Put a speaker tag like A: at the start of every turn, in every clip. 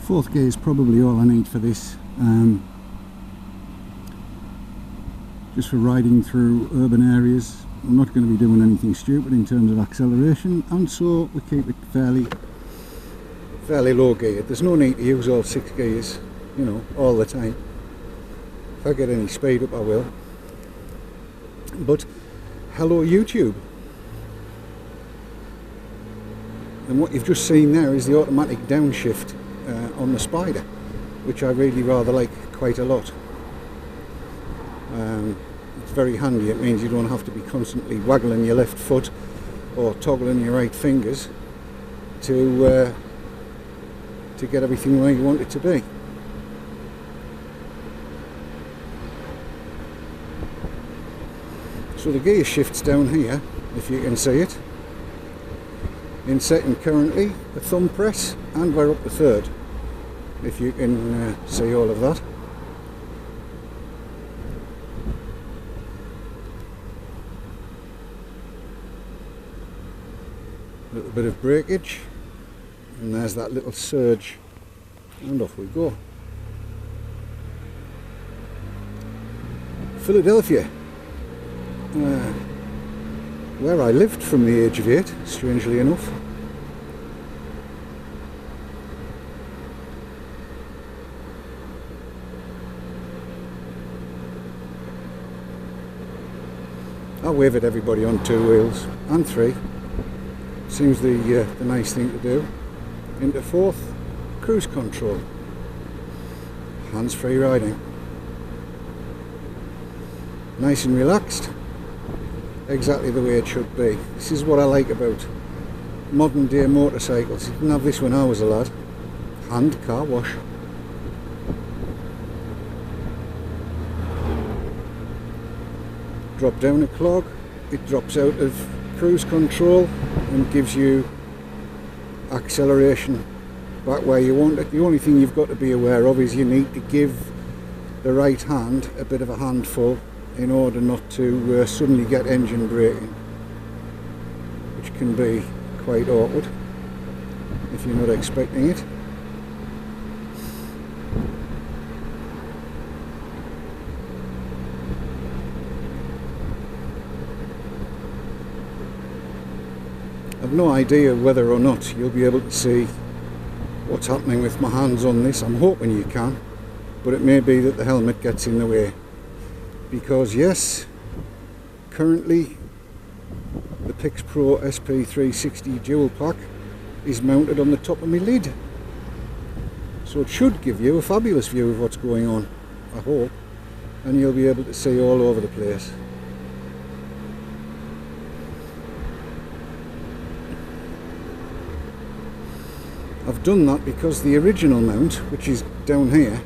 A: Fourth gear is probably all I need for this, just for riding through urban areas. I'm not going to be doing anything stupid in terms of acceleration, and so we keep it fairly low gear. There's no need to use all 6 gears, you know, all the time. If I get any speed up I will. But hello YouTube. And what you've just seen there is the automatic downshift on the Spider, which I really rather like quite a lot. It's very handy. It means you don't have to be constantly waggling your left foot or toggling your right fingers to get everything where you want it to be. So the gear shifts down here, if you can see it. In second currently, a thumb press, and we're up to third, if you can see all of that. A little bit of breakage, and there's that little surge, and off we go. Philadelphia, where I lived from the age of 8, strangely enough. I wave at everybody on 2 wheels and 3. Seems the nice thing to do. Into 4th, cruise control, hands-free riding, nice and relaxed, exactly the way it should be. This is what I like about modern day motorcycles. You didn't have this when I was a lad. Hand car wash. Drop down a clog, it drops out of cruise control and gives you acceleration back where you want it. The only thing you've got to be aware of is you need to give the right hand a bit of a handful in order not to suddenly get engine braking, which can be quite awkward if you're not expecting it. I've no idea whether or not you'll be able to see what's happening with my hands on this. I'm hoping you can, but it may be that the helmet gets in the way, because yes, currently the Pixpro SP360 dual pack is mounted on the top of my lid, so it should give you a fabulous view of what's going on, I hope, and you'll be able to see all over the place. I've done that because the original mount, which is down here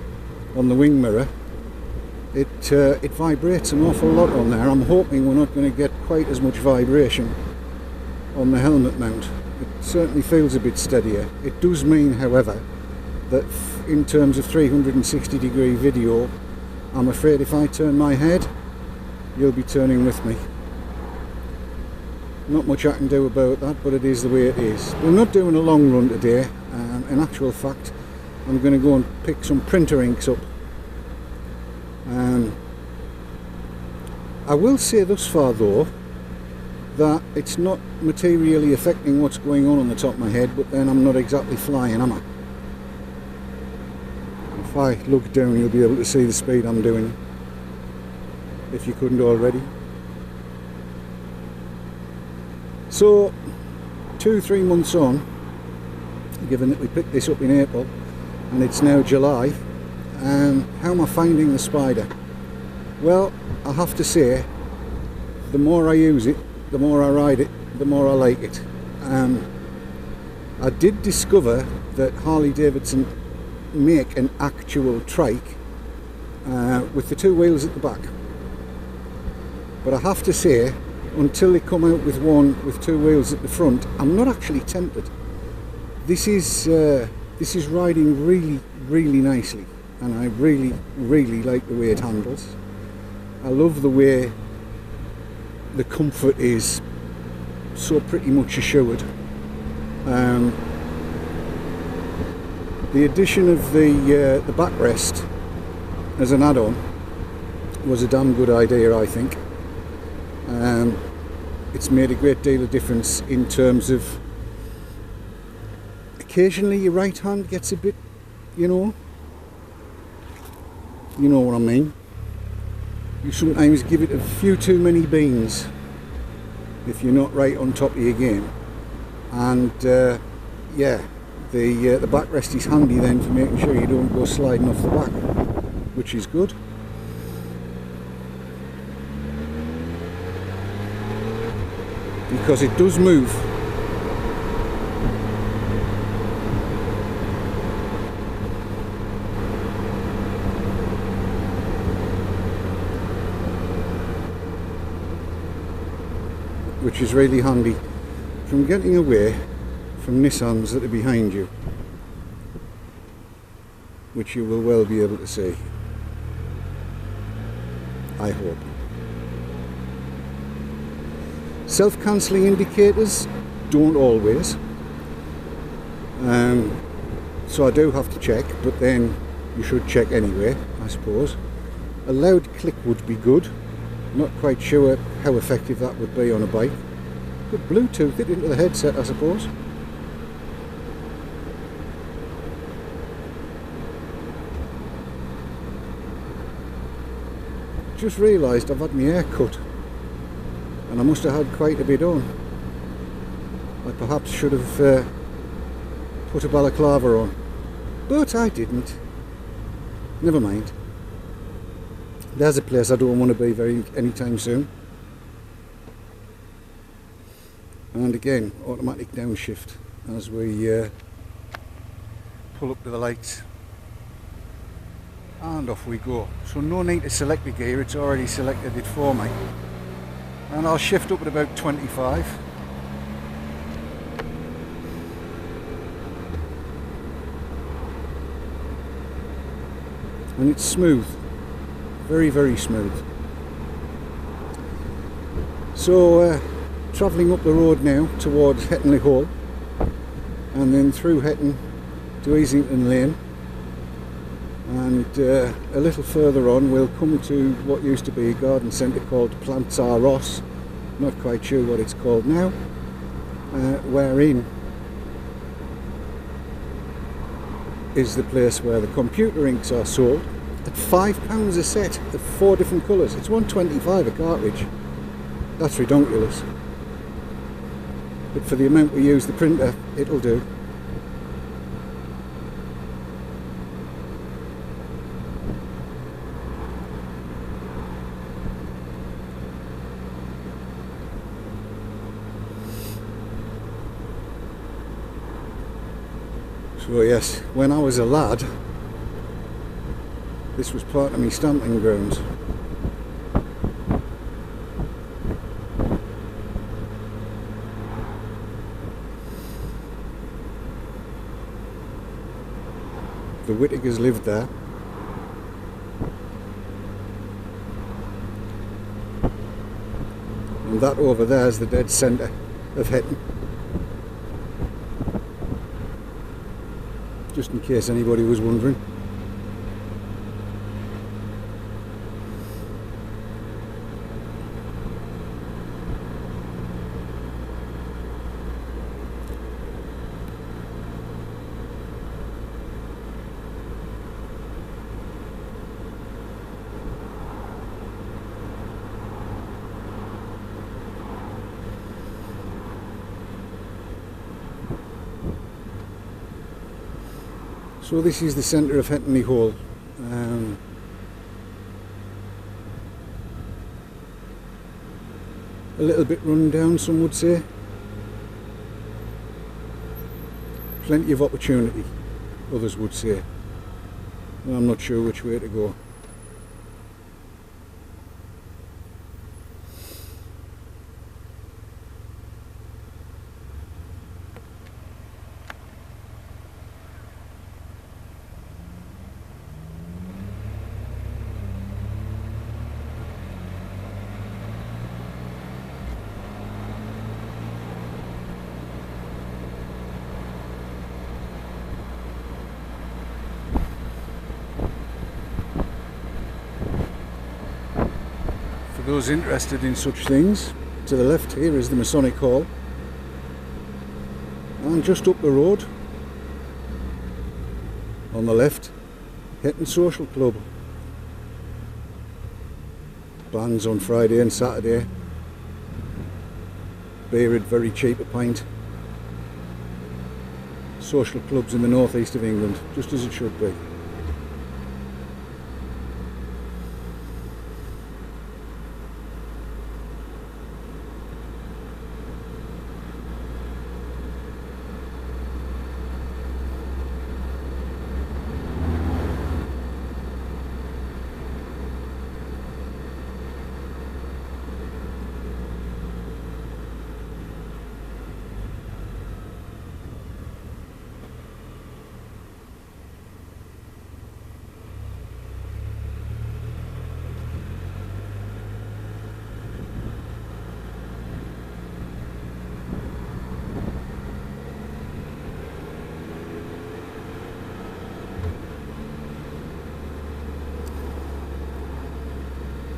A: on the wing mirror, it vibrates an awful lot on there. I'm hoping we're not going to get quite as much vibration on the helmet mount. It certainly feels a bit steadier. It does mean, however, that in terms of 360-degree video, I'm afraid if I turn my head, you'll be turning with me. Not much I can do about that, but it is the way it is. We're not doing a long run today. In actual fact, I'm going to go and pick some printer inks up. I will say thus far though that it's not materially affecting what's going on the top of my head, but then I'm not exactly flying, am I? If I look down, you'll be able to see the speed I'm doing, if you couldn't already. So 2-3 months on, given that we picked this up in April and it's now July, how am I finding the Spider? Well, I have to say, the more I use it, the more I ride it, the more I like it. I did discover that Harley-Davidson make an actual trike with the 2 wheels at the back, but I have to say, until they come out with one with 2 wheels at the front, I'm not actually tempted. This is riding really nicely, and I really like the way it handles. I love the way the comfort is so pretty much assured. The addition of the backrest as an add-on was a damn good idea, I think. It's made a great deal of difference in terms of occasionally your right hand gets a bit, you know what I mean. You sometimes give it a few too many beans if you're not right on top of your game, and yeah, the backrest is handy then for making sure you don't go sliding off the back, which is good. Because it does move. Which is really handy from getting away from Nissans that are behind you, which you will well be able to see, I hope. Self-cancelling indicators don't always, so I do have to check, but then you should check anyway, I suppose. A loud click would be good. Not quite sure how effective that would be on a bike. Could Bluetooth it into the headset, I suppose. Just realised I've had my hair cut, and I must have had quite a bit on. I perhaps should have put a balaclava on, but I didn't. Never mind. There's a place I don't want to be anytime soon. And again, automatic downshift as we pull up to the lights. And off we go. So no need to select the gear, it's already selected it for me. And I'll shift up at about 25. And it's smooth. Very, very smooth. So travelling up the road now towards Hettonley Hall, and then through Hetton to Easington Lane, and a little further on we'll come to what used to be a garden centre called Plants R Ross, not quite sure what it's called now, wherein is the place where the computer inks are sold at £5 a set of 4 different colours. It's £1.25 a cartridge. That's ridiculous. But for the amount we use the printer, it'll do. So yes, when I was a lad, this was part of my stamping grounds. The Whittakers lived there. And that over there is the dead centre of Hetton. Just in case anybody was wondering. So this is the centre of Hettonley Hall. A little bit run down, some would say. Plenty of opportunity, others would say. I'm not sure which way to go. those interested in such things. To the left here is the Masonic Hall, and just up the road on the left, Hetton Social Club. Bands on Friday and Saturday. Beer at very cheap a pint. Social clubs in the northeast of England, just as it should be.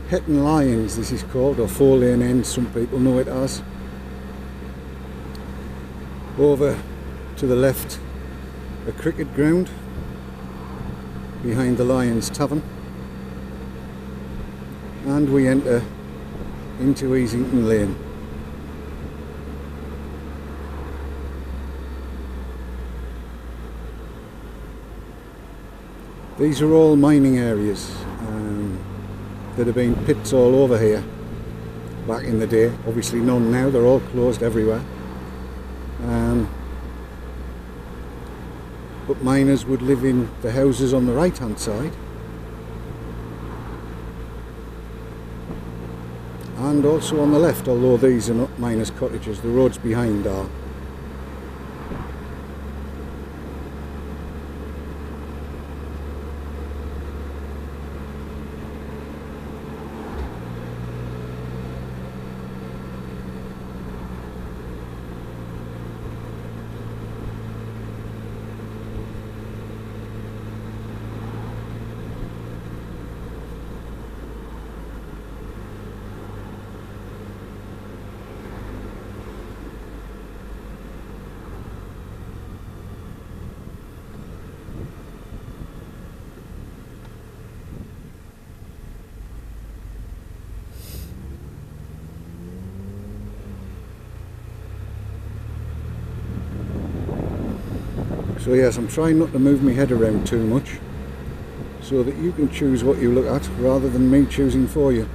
A: Hetton Lions, this is called, or 4-lane end, some people know it as. Over to the left, a cricket ground behind the Lions Tavern, and we enter into Easington Lane. These are all mining areas. There'd have been pits all over here back in the day. Obviously none now, they're all closed everywhere. But miners would live in the houses on the right hand side, and also on the left, although these are not miners' cottages, the roads behind are. So yes, I'm trying not to move my head around too much, so that you can choose what you look at rather than me choosing for you.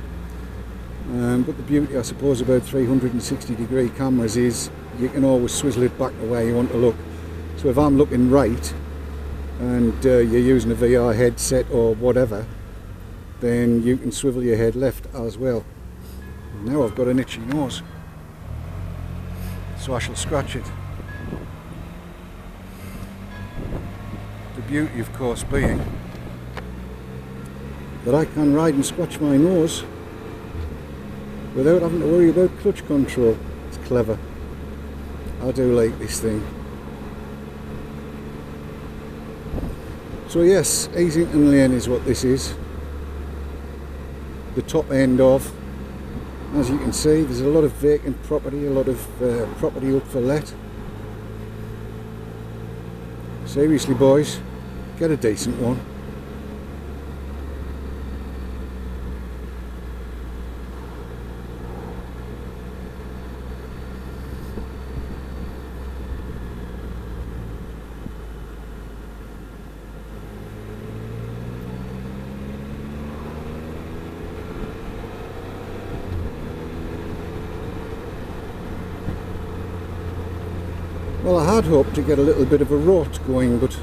A: But the beauty, I suppose, about 360-degree cameras is you can always swizzle it back the way you want to look. So if I'm looking right and you're using a VR headset or whatever, then you can swivel your head left as well. Now I've got an itchy nose, so I shall scratch it. The beauty, of course, being that I can ride and scratch my nose without having to worry about clutch control. It's clever. I do like this thing. So yes, Easington Lane is what this is. The top end of. As you can see, there's a lot of vacant property, a lot of property up for let. Seriously, boys, get a decent one. Well, I had hoped to get a little bit of a rot going, but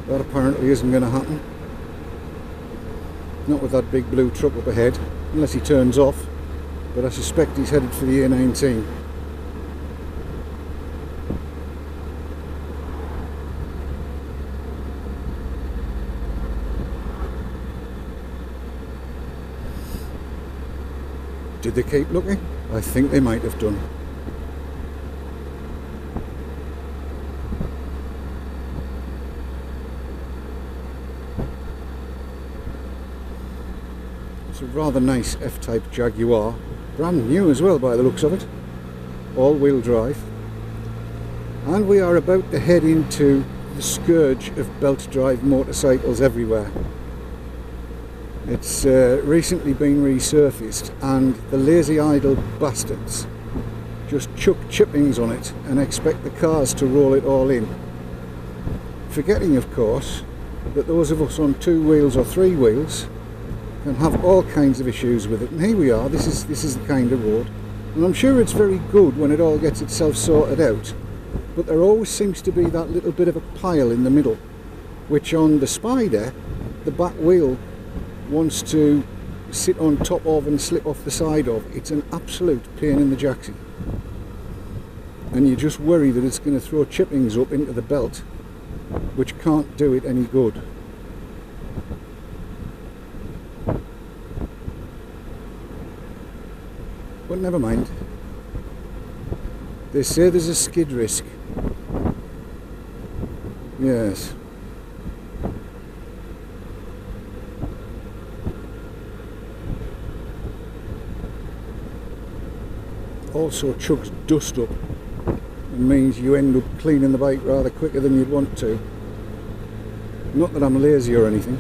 A: that apparently isn't going to happen. Not with that big blue truck up ahead, unless he turns off, but I suspect he's headed for the A19. Did they keep looking? I think they might have done. It's a rather nice F-type Jaguar, brand new as well by the looks of it, all-wheel drive, and we are about to head into the scourge of belt drive motorcycles everywhere. It's recently been resurfaced, and the lazy idle bastards just chuck chippings on it and expect the cars to roll it all in, forgetting of course that those of us on 2 wheels or 3 wheels can have all kinds of issues with it. And here we are, this is the kind of road, and I'm sure it's very good when it all gets itself sorted out, but there always seems to be that little bit of a pile in the middle, which on the Spider the back wheel wants to sit on top of and slip off the side of. It's an absolute pain in the jacksie, and you just worry that it's going to throw chippings up into the belt, which can't do it any good. But never mind. They say there's a skid risk. Yes. Also chucks dust up and means you end up cleaning the bike rather quicker than you'd want to. Not that I'm lazy or anything.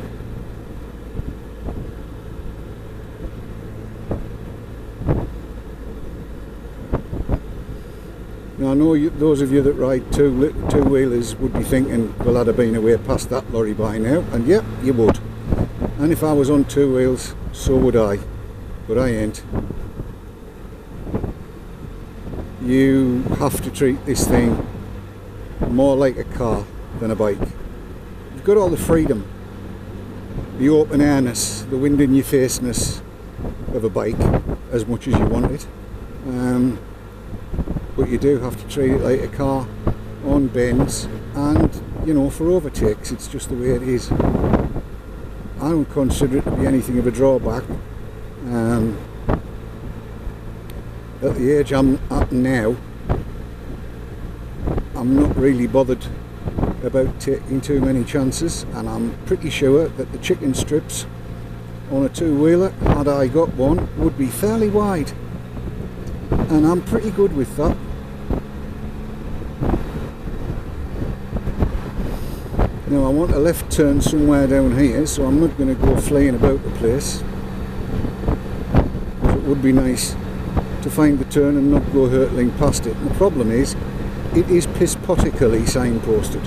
A: Now I know those of you that ride two-wheelers would be thinking, well, I'd have been away past that lorry by now, and yep, you would. And if I was on 2 wheels, so would I, but I ain't. You have to treat this thing more like a car than a bike. You've got all the freedom, the open airness, the wind in your faceness of a bike as much as you want it. But you do have to treat it like a car on bends, and you know, for overtakes it's just the way it is. I don't consider it to be anything of a drawback. At the age I'm at now, I'm not really bothered about taking too many chances, and I'm pretty sure that the chicken strips on a 2-wheeler, had I got one, would be fairly wide, and I'm pretty good with that. Now I want a left turn somewhere down here, so I'm not going to go fleeing about the place. It would be nice to find the turn and not go hurtling past it. And the problem is, it is piss-pottically signposted.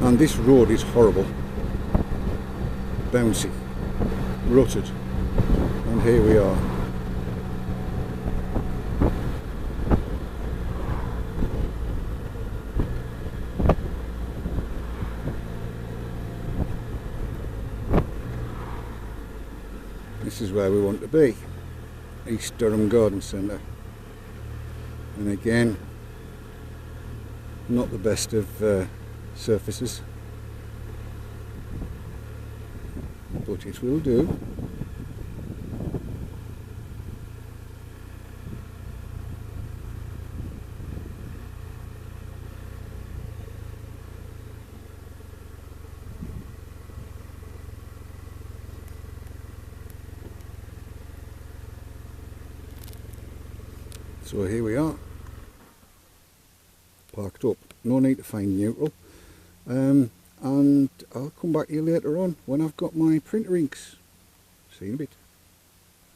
A: And this road is horrible. Bouncy, rutted, and here we are. This is where we want to be, East Durham Garden Centre, and again, not the best of surfaces, but it will do. So here we are, parked up, no need to find neutral, and I'll come back to you later on when I've got my printer inks. See you in a bit.